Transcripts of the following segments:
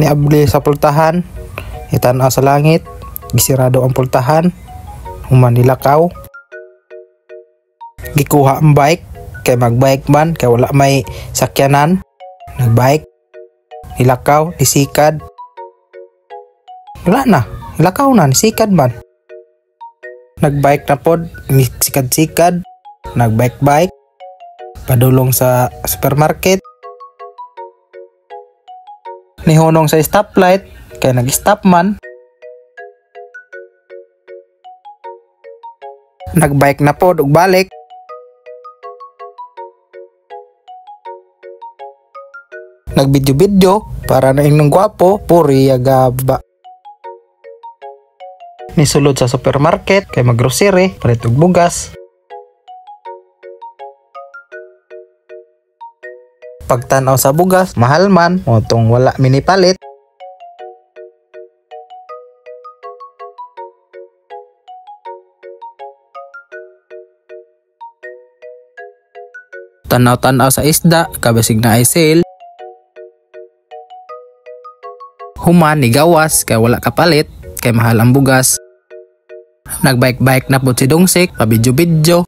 Niabli sa pultahan, itanaw sa langit, gisirado ang pultahan, human nilakaw. Gikuha ang bike, kay magbike man, kay wala may sakyanan. Nagbike, nilakaw, nisikad. Wala na, nilakaw na, nisikad man. Nagbike na pod, nisikad-sikad, nagbike-bike, padulong sa supermarket. Nihunong sa stoplight, kay nag-stop man. Nagbike na pod ug balik. Nagbidyo-bidyo para na inyong gwapo, puri agaba. Nisulod sa supermarket kay maggrocery, palit og bugas. Pagtanaw sa bugas, mahal man, motong wala minipalit. Tanaw-tanaw sa isda, kabasig na ay sale. Human ni gawas kay wala kapalit, kay mahal ang bugas. Nagbike-bike na po si Dungsik, pabidyo-bidyo.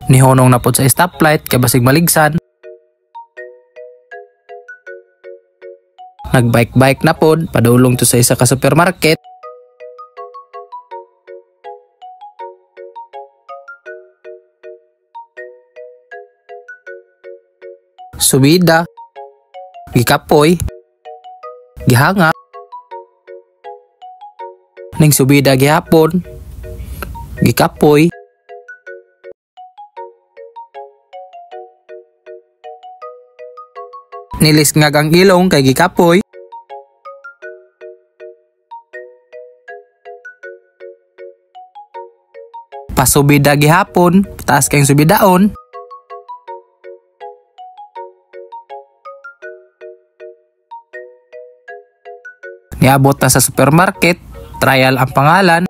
Nihunong na po sa stoplight, kay basig maligsan. Nagbike-bike na po, padulong to sa isa ka supermarket. Subida, gikapoy, gihanga, ning subida gihapon, gikapoy, nilisngag ang ilong kay gikapoy, pasubida gihapon, taas kayong subidaon. Niabot na sa supermarket, trial ang pangalan.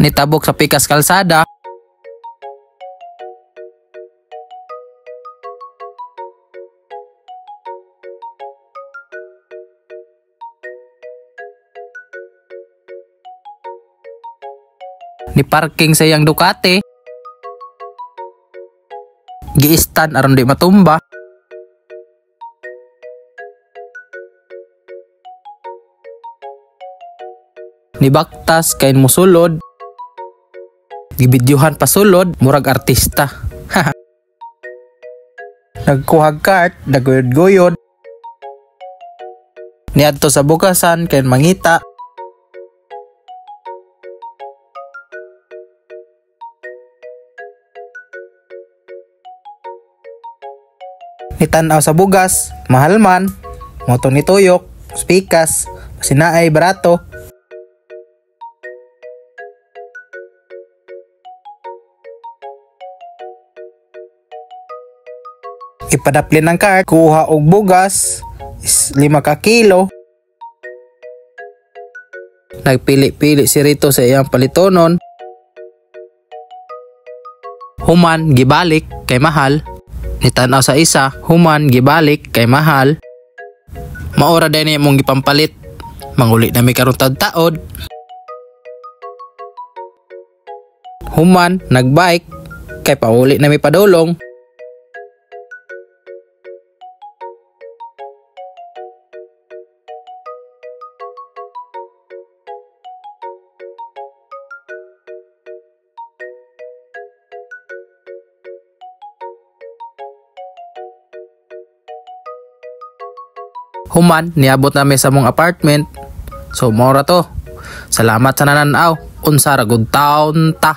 Nitabok sa pikas kalsada. Ni parking sa iyang Ducati. Giistan aron di matumba. Nibaktas kain musulod. Gibidyuhan pasulod, murag artista. Nagkuhag kart, naguyod-guyod. Niadto sa bukasan kain mangita. Nitanaw sa bugas, mahal man, moto ni tuyok, spikas, sinaay barato. Ipadaplin ng cart, kuha og bugas, 5 ka kilo. Nagpili-pili si Rito sa iyang palitonon. Human, gibalik, kay mahal. Nitanaw sa isa, human gibalik kay mahal. Maura din niya mong gipampalit. Manguli na may karong taod. Human nagbike kay pauli na may padulong. Human, niabot namin sa mong apartment. So, maura to. Salamat sa nananaw. Unsa ra gud taon ta.